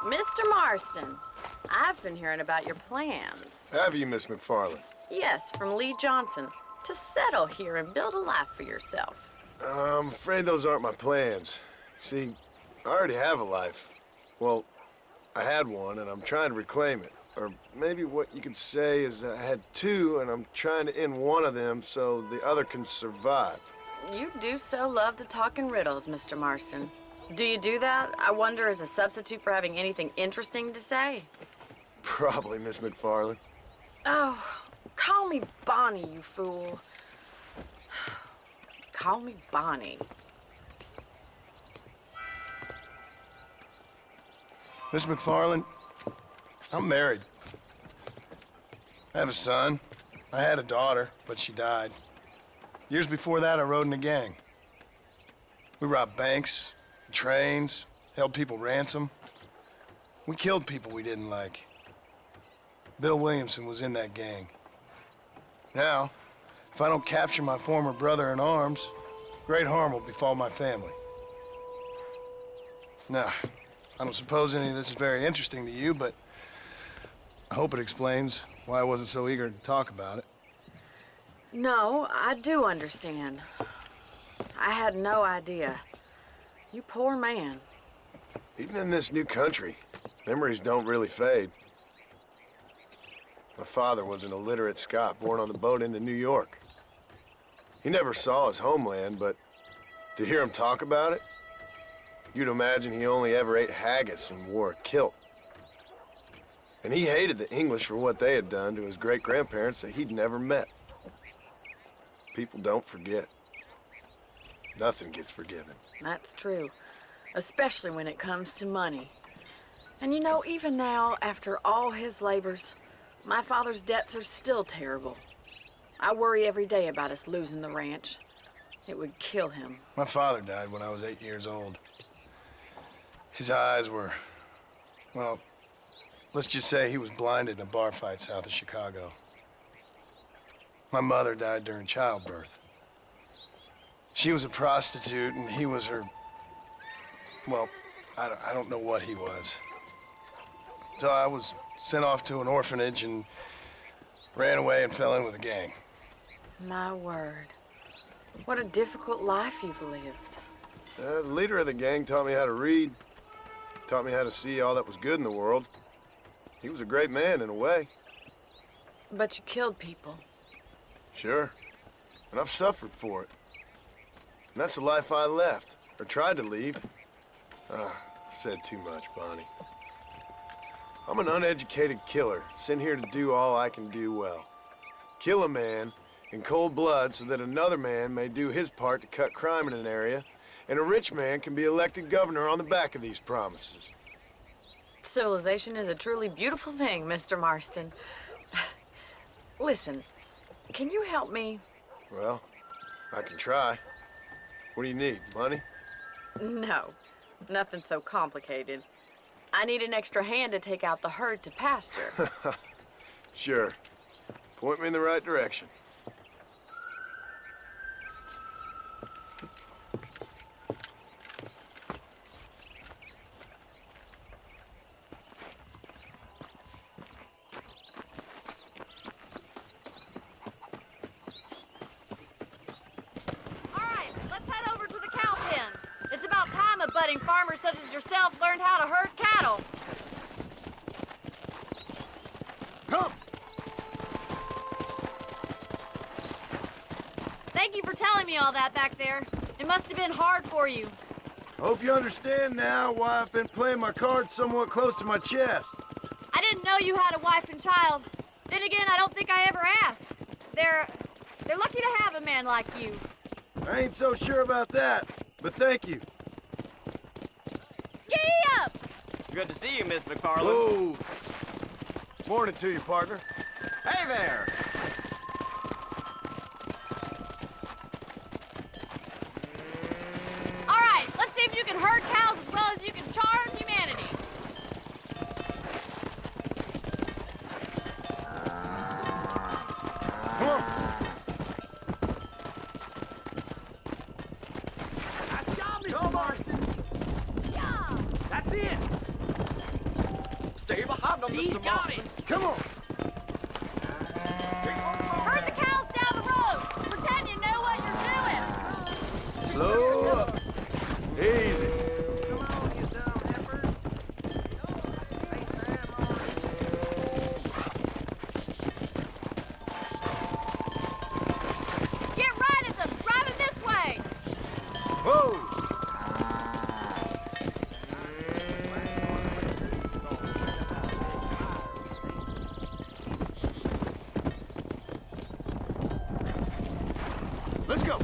Mr. Marston, I've been hearing about your plans. Have you, Miss McFarland? Yes, from Lee Johnson, to settle here and build a life for yourself. I'm afraid those aren't my plans. See, I already have a life. Well, I had one, and I'm trying to reclaim it. Or maybe what you could say is I had two, and I'm trying to end one of them so the other can survive. You do so love to talk in riddles, Mr. Marston. Do you do that, I wonder, as a substitute for having anything interesting to say? Probably, Miss McFarland. Oh, call me Bonnie, you fool. Call me Bonnie. Miss McFarland, I'm married. I have a son. I had a daughter, but she died. Years before that, I rode in a gang. We robbed banks, trains, held people ransom. We killed people we didn't like. Bill Williamson was in that gang. Now, if I don't capture my former brother in arms, great harm will befall my family. Now, I don't suppose any of this is very interesting to you, but I hope it explains why I wasn't so eager to talk about it. No, I do understand. I had no idea. You poor man. Even in this new country, memories don't really fade. My father was an illiterate Scot born on the boat into New York. He never saw his homeland, but to hear him talk about it, you'd imagine he only ever ate haggis and wore a kilt. And he hated the English for what they had done to his great-grandparents that he'd never met. People don't forget. Nothing gets forgiven. That's true, especially when it comes to money. And you know, even now, after all his labors, my father's debts are still terrible. I worry every day about us losing the ranch. It would kill him. My father died when I was 8 years old. His eyes were, well, let's just say he was blinded in a bar fight south of Chicago. My mother died during childbirth. She was a prostitute, and he was her, well, I don't know what he was. So I was sent off to an orphanage and ran away and fell in with a gang. My word. What a difficult life you've lived. The leader of the gang taught me how to read, taught me how to see all that was good in the world. He was a great man in a way. But you killed people. Sure. And I've suffered for it. And that's the life I left, or tried to leave. Said too much, Bonnie. I'm an uneducated killer, sent here to do all I can do well. Kill a man in cold blood so that another man may do his part to cut crime in an area, and a rich man can be elected governor on the back of these promises. Civilization is a truly beautiful thing, Mr. Marston. Listen, can you help me? Well, I can try. What do you need, money? No, nothing so complicated. I need an extra hand to take out the herd to pasture. Sure. Point me in the right direction. Budding farmers such as yourself learned how to herd cattle. Come! Thank you for telling me all that back there. It must have been hard for you. Hope you understand now why I've been playing my cards somewhat close to my chest. I didn't know you had a wife and child. Then again, I don't think I ever asked. They're lucky to have a man like you. I ain't so sure about that, but thank you. Giddy up! Good to see you, Miss McFarland. Whoa. Morning to you, partner. Hey there! All right, let's see if you can herd cows as well as you can charm humanity. Come on. Nice job, Mr. Marston. Yeah! That's it. Stay behind him, He's Mr. got Marston. it. Come on. Herd the cows down the road. Pretend you know what you're doing. Slow up. Easy. Get right at them. Driving this way. Whoa. Let's go.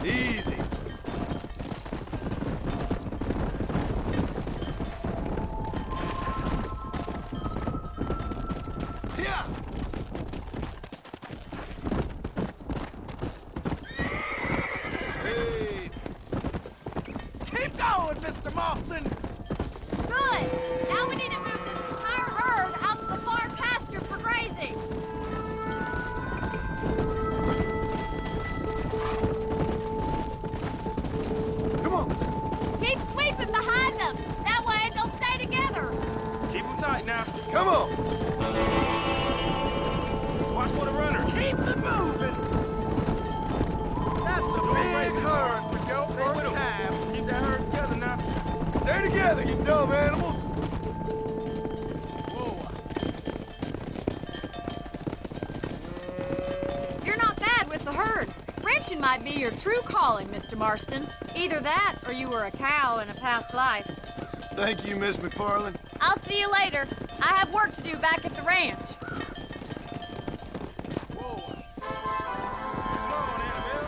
Easy. Yeah. Hey. Keep going, Mr. Marston. Good. Now we need to move this entire herd out to the far pasture for grazing. Come on. Keep sweeping behind them. That way they'll stay together. Keep him tight now. Come on. Watch for the runner. Keep it moving. That's a big herd for your Stay with first him. time. Keep that herd together now. Stay together, you dumb animals. You're not bad with the herd. Ranching might be your true calling, Mr. Marston. Either that or you were a cow in a past life. Thank you, Miss McFarland. I'll see you later. I have work to do back at the ranch. Whoa. Come on, Annabelle.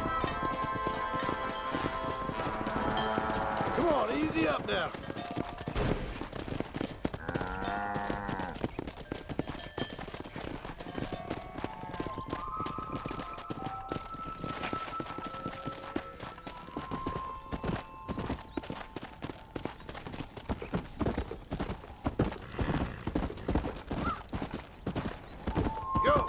Come on, easy up now. Go.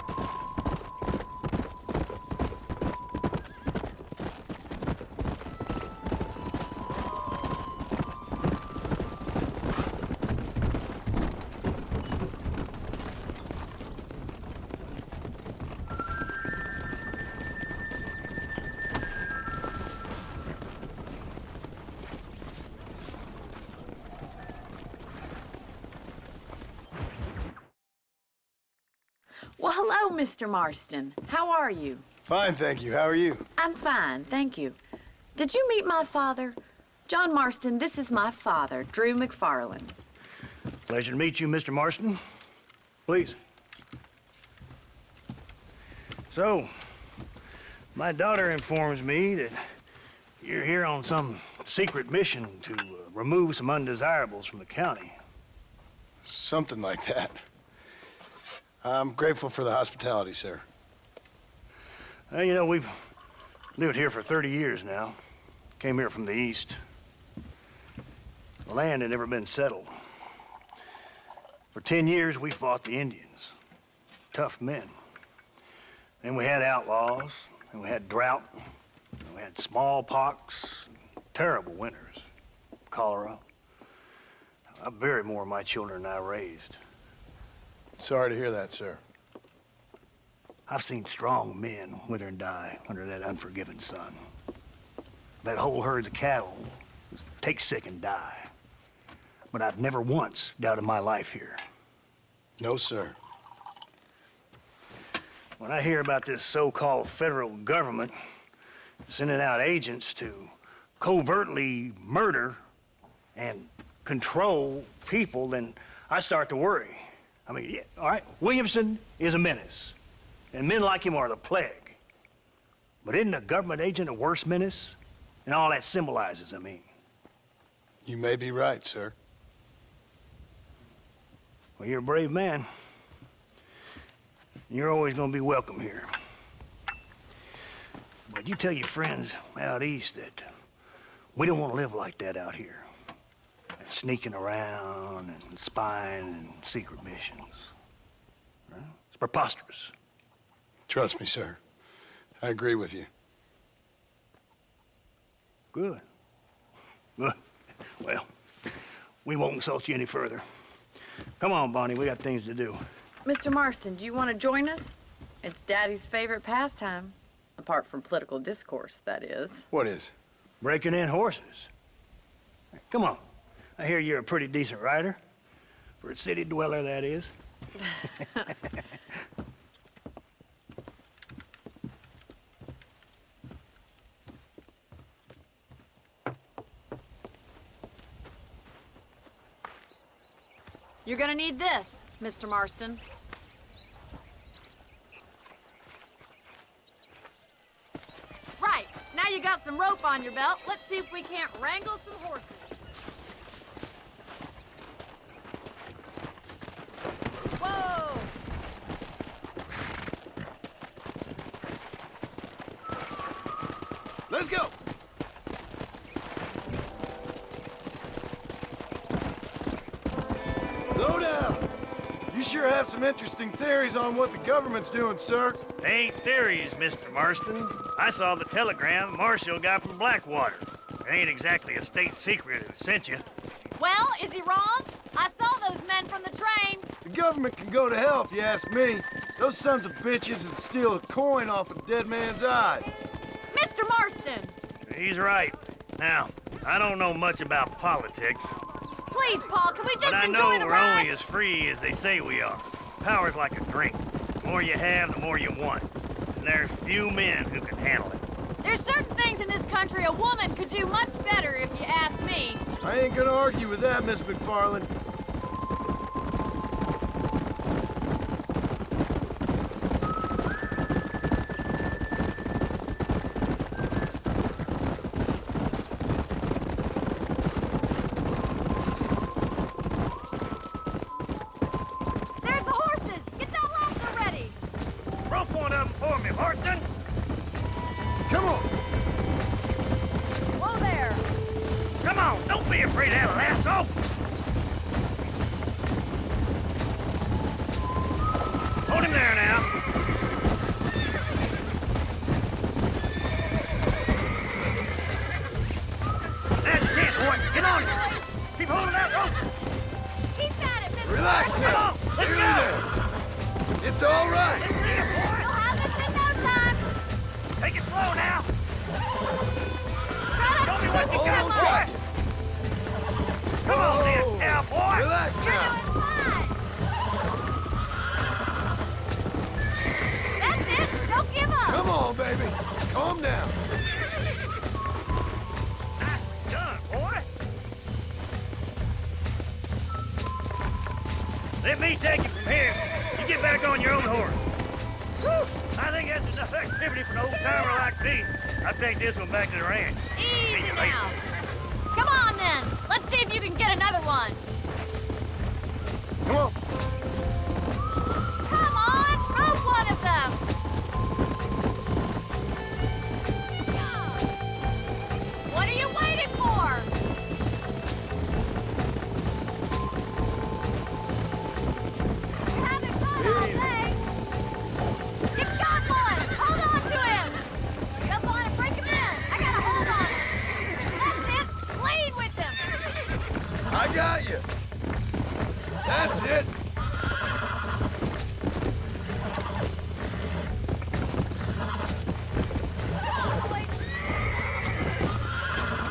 Well, hello, Mr. Marston. How are you? Fine, thank you. How are you? I'm fine, thank you. Did you meet my father? John Marston, this is my father, Drew McFarland. Pleasure to meet you, Mr. Marston. Please. So, my daughter informs me that you're here on some secret mission to remove some undesirables from the county. Something like that. I'm grateful for the hospitality, sir. You know, we've lived here for 30 years now. Came here from the east. The land had never been settled. For 10 years, we fought the Indians. Tough men. Then we had outlaws, and we had drought, and we had smallpox, terrible winters, cholera. I buried more of my children than I raised. Sorry to hear that, sir. I've seen strong men wither and die under that unforgiving sun. That whole herds of cattle take sick and die. But I've never once doubted my life here. No, sir. When I hear about this so-called federal government sending out agents to covertly murder and control people, then I start to worry. I mean, yeah, all right, Williamson is a menace, and men like him are the plague. But isn't a government agent a worse menace? And all that symbolizes, I mean. You may be right, sir. Well, you're a brave man. You're always gonna be welcome here. But you tell your friends out east that we don't want to live like that out here. Sneaking around and spying and secret missions. Right? It's preposterous. Trust me, sir. I agree with you. Good. Good. Well, we won't insult you any further. Come on, Bonnie, we got things to do. Mr. Marston, do you want to join us? It's Daddy's favorite pastime. Apart from political discourse, that is. What is? Breaking in horses. Come on. I hear you're a pretty decent rider. For a city dweller, that is. You're gonna need this, Mr. Marston. Right, now you got some rope on your belt. Let's see if we can't wrangle some horses. Whoa! Let's go! Slow down! You sure have some interesting theories on what the government's doing, sir. They ain't theories, Mr. Marston. I saw the telegram Marshall got from Blackwater. It ain't exactly a state secret who sent you. Well, is he wrong? I saw those men from the train. The government can go to hell if you ask me. Those sons of bitches would steal a coin off a dead man's eye. Mr. Marston! He's right. Now, I don't know much about politics, Please, Paul, can we just but I enjoy know the we're ride? only as free as they say we are. Power's like a drink. The more you have, the more you want. And there's few men who can handle it. There's certain things in this country a woman could do much better if you ask me. I ain't gonna argue with that, Miss McFarland. There's the horses! Get that lasso ready! Rope one of them for me, Marston. Come on! Whoa there! Come on, don't be afraid of that lasso. Hold him there now. That's it, boy. Get on. Keep holding that rope. Keep at it, Mr. Relax Marston! now! Come on, let's Nearly go. there! It's all right! See you, boy. We'll have this in no time! Take it slow now. Try Show not me to what you lose got, your Almost boy. mind. Come on, then, Whoa. cowboy. Relax You're now! doing fine! That's it! Don't give up! Come on, baby! Calm down! Nicely done, boy. Let me take you from here. You get back on your own horse. Whew. I think that's enough activity for an old-timer like me. I'll take this one back to the ranch. See Easy you later. now! Come on, then! Let's see if you can get another one! Come on! Come on! Rope one of them! What are you waiting for? You haven't gone all day! You got one! Hold on to him! Jump on and break him in! I got a hold on him! That's it! Lead with him! I got you! That's it!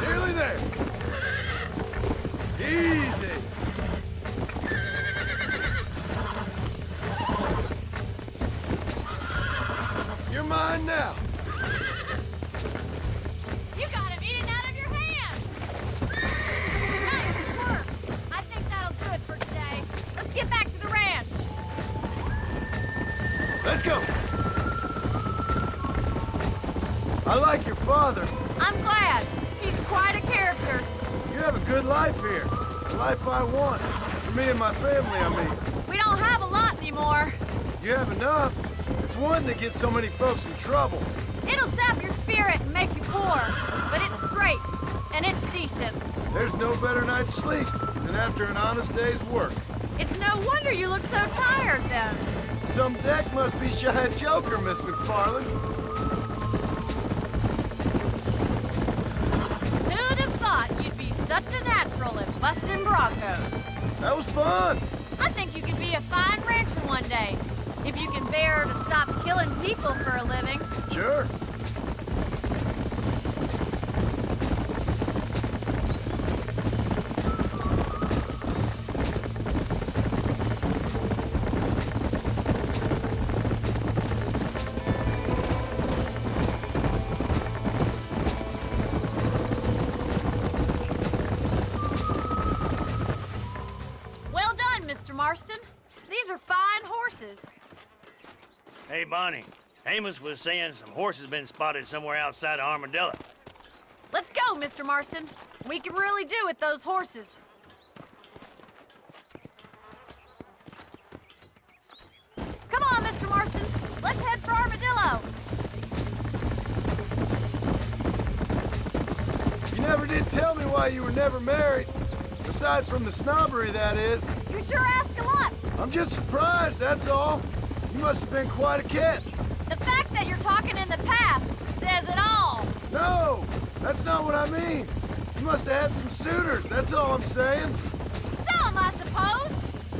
Nearly there! Easy! You're mine now! You got him eating out of your hand! Nice work! I think that'll do it for today. Let's get back to the ranch. Let's go! I like your father. I'm glad. He's quite a character. You have a good life here. The life I want. For me and my family, I mean. We don't have a lot anymore. You have enough. It's one that gets so many folks in trouble. It'll sap your spirit and make you poor, but it's straight and it's decent. There's no better night's sleep than after an honest day's work. It's no wonder you look so tired then. Some deck must be shy of Joker, Miss McFarland. such a natural at busting broncos. That was fun. I think you could be a fine rancher one day, if you can bear to stop killing people for a living. Sure. Well done, Mr. Marston. These are fine horses. Hey, Bonnie. Amos was saying some horses been spotted somewhere outside of Armadillo. Let's go, Mr. Marston. We can really do with those horses. Come on, Mr. Marston. Let's head for Armadillo. You never did tell me why you were never married. Aside from the snobbery, that is. You sure ask a lot. I'm just surprised, that's all. You must have been quite a catch. The fact that you're talking in the past says it all. No, that's not what I mean. You must have had some suitors, that's all I'm saying. Some, I suppose.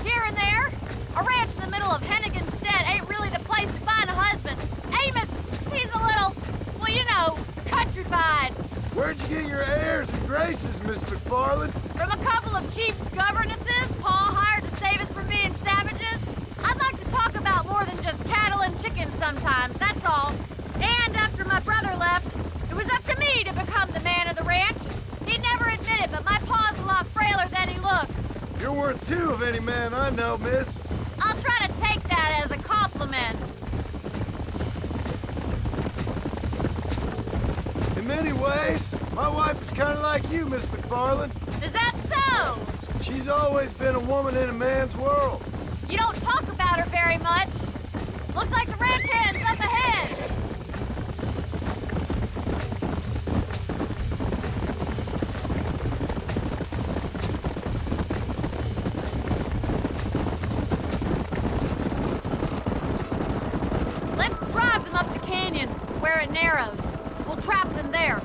Here and there. A ranch in the middle of Hennigan's Stead ain't really the place to find a husband. Amos, he's a little, well, you know, countrified. Where'd you get your airs and graces, Miss McFarland? From a couple of cheap governesses Paul hired to save us from being savages. I'd like to talk about more than just cattle and chickens sometimes, that's all. And after my brother left, it was up to me to become the man of the ranch. He'd never admit it, but my paw's a lot frailer than he looks. You're worth two of any man I know, miss. I'll try to take that as a compliment. In many ways, my wife is kind of like you, Miss McFarland. Is that so? She's always been a woman in a man's world. You don't talk about her very much. Looks like the ranch hand's up ahead. Let's drive them up the canyon, where it narrows. We'll trap them there.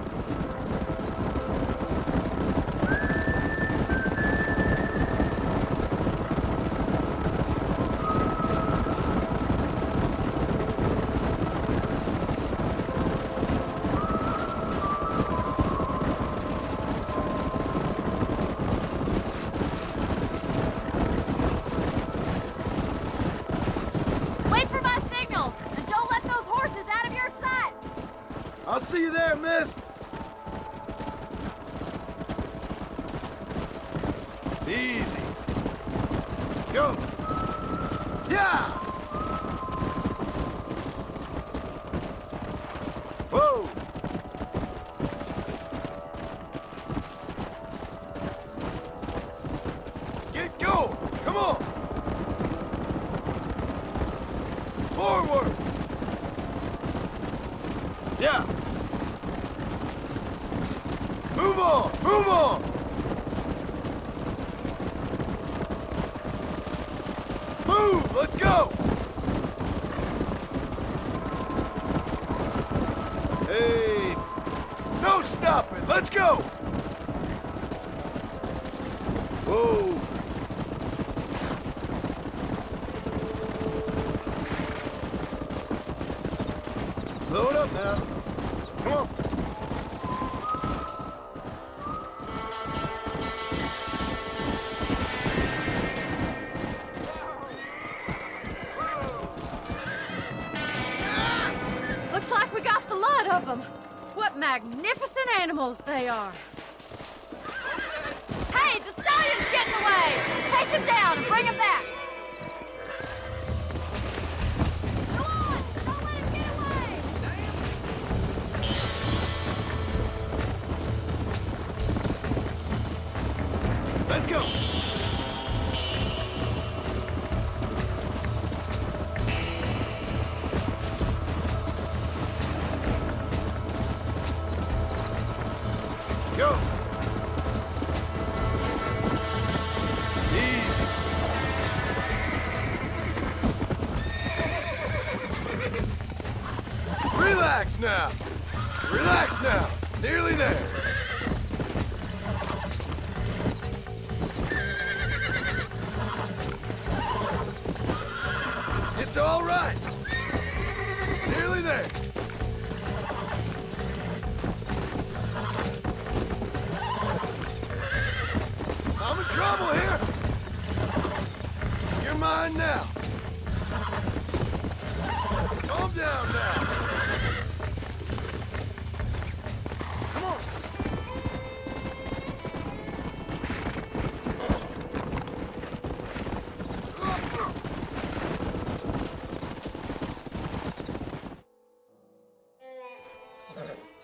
Wait for my signal, and don't let those horses out of your sight. I'll see you there, miss. Easy. Go. Yeah! Whoa! Get going! Come on! Forward! Yeah! Move on! Move on! Move! Let's go! Hey! No stopping! Let's go! Whoa! Slow it up now. Come on. Looks like we got the lot of them. What magnificent animals they are. Hey, the stallion's getting away. Chase him down and bring him back. Go on, don't let him get away. Let's go. Go. Easy. Relax now. Relax now. Nearly there. now. Calm down now. Come on.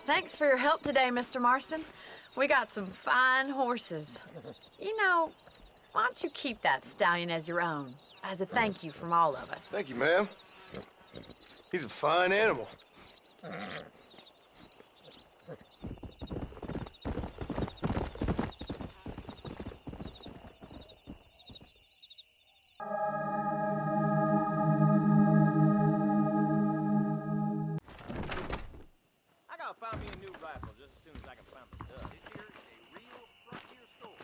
Thanks for your help today, Mr. Marston. We got some fine horses. You know, why don't you keep that stallion as your own, as a thank you from all of us? Thank you, ma'am. He's a fine animal. I gotta find me a new rifle just as soon as I can find the dust. This here is a real frontier store.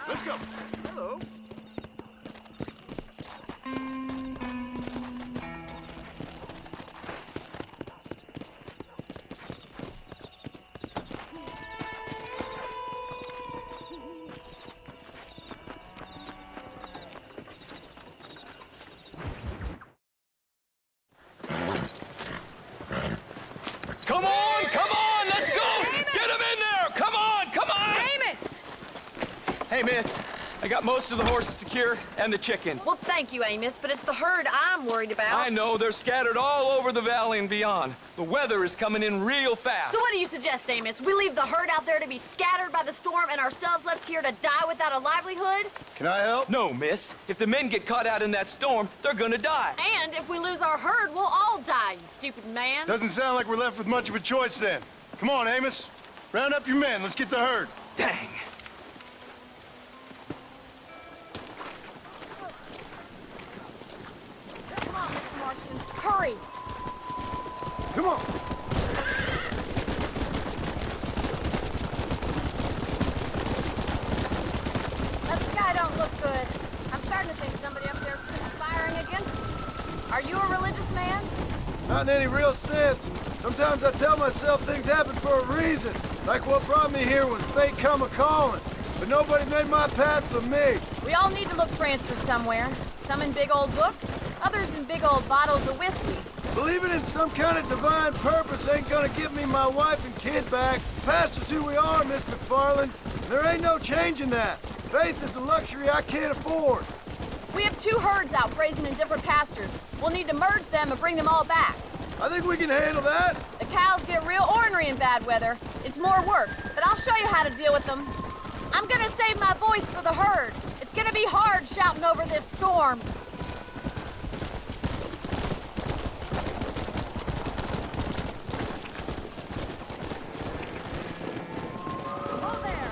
Let's go. Hello. Come on, let's go! Get him in there! Come on, come on! Amos! Hey, miss, I got most of the horses secure and the chickens. Well, thank you, Amos, but it's the herd I'm worried about. I know, they're scattered all over the valley and beyond. The weather is coming in real fast. So what do you suggest, Amos? We leave the herd out there to be scattered by the storm and ourselves left here to die without a livelihood? Can I help? No, miss. If the men get caught out in that storm, they're gonna die. And if we lose our herd, we'll all die, you stupid man. Doesn't sound like we're left with much of a choice then. Come on, Amos. Round up your men. Let's get the herd. Dang. Come on, Mr. Marston. Hurry. Come on. That sky don't look good. I'm starting to think somebody up there's conspiring against us. Are you a religious man? Not in any real sense. Sometimes I tell myself things happen for a reason. Like what brought me here was fate come a-calling. But nobody made my path for me. We all need to look for answers somewhere. Some in big old books, others in big old bottles of whiskey. Believing in some kind of divine purpose ain't gonna give me my wife and kid back. Past is who we are, Miss McFarland. There ain't no changing that. Faith is a luxury I can't afford. We have 2 herds out grazing in different pastures. We'll need to merge them and bring them all back. I think we can handle that. The cows get real ornery in bad weather. It's more work, but I'll show you how to deal with them. I'm gonna save my voice for the herd. It's gonna be hard shouting over this storm. Hold there.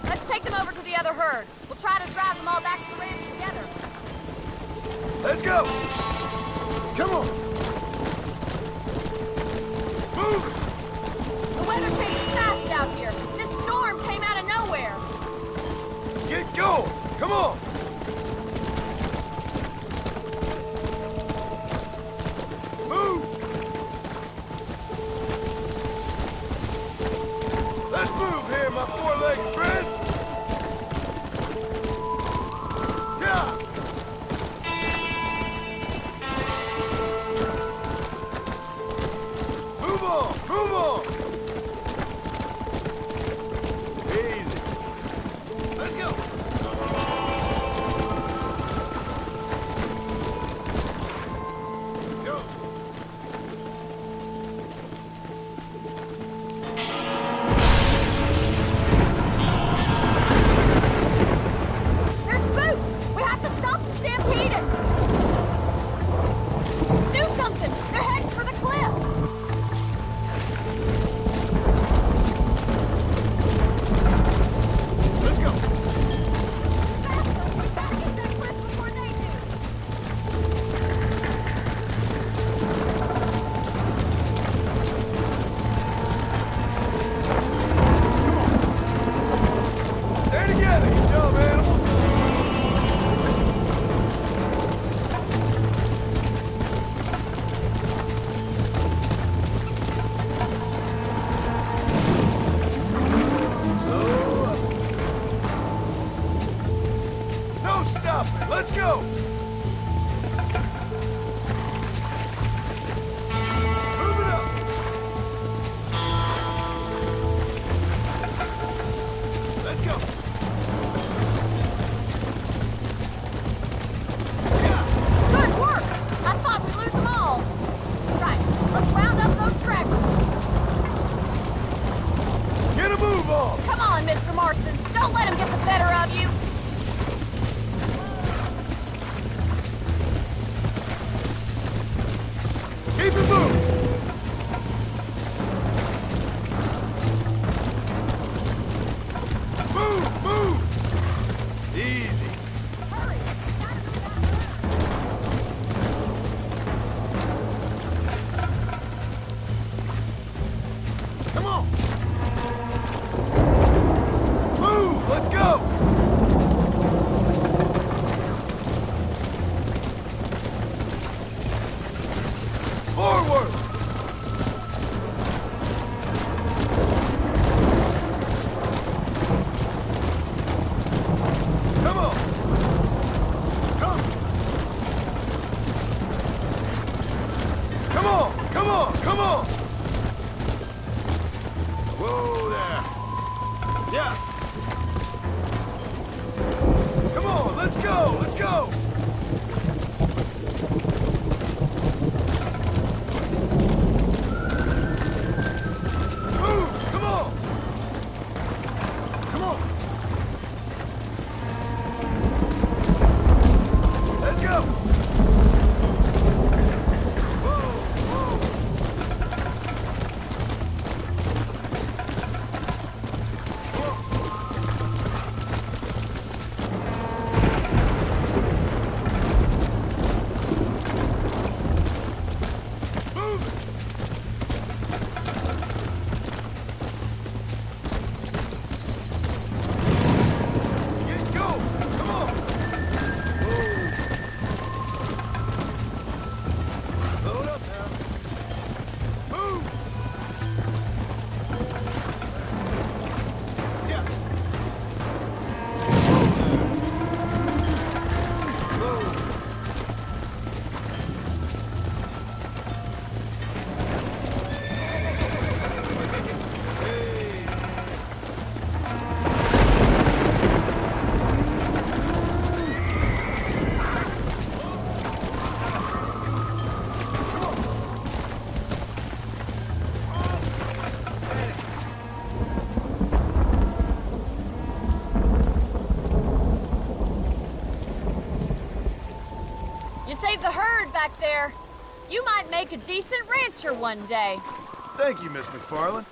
Let's take them over to the other herd. We'll try to drive them all back to the ranch together. Let's go. Come on. Move it. The weather changes fast out here. This storm came out of nowhere. Get going. Come on. Move. Let's move here, my four-legged friends. Yeah. Move on. Move on. Easy. Let's go. your move! Move! Move! Easy. Come on! Move! Let's go! Forward! Come on! Come! Come on! Come on! Come on! Whoa there! Yeah! Come on! Let's go! Let's go! Move! Come on! Come on! Let's go! Whoa! Whoa! Move it! Get go! Come on! Whoa! Slow it up now. Move! Yeah. Move. Hey. You saved the herd back there. You might make a decent rancher one day. Thank you, Miss McFarland.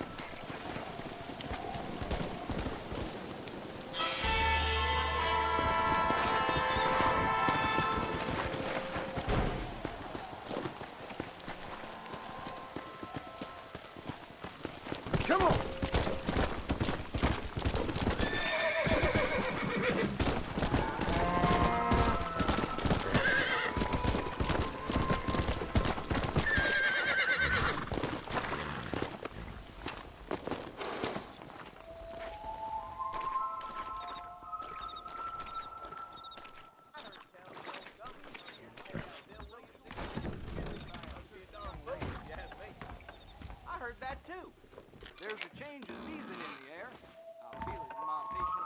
Come on! I heard that too. There's a change of season in the air. I'll feel it in my patient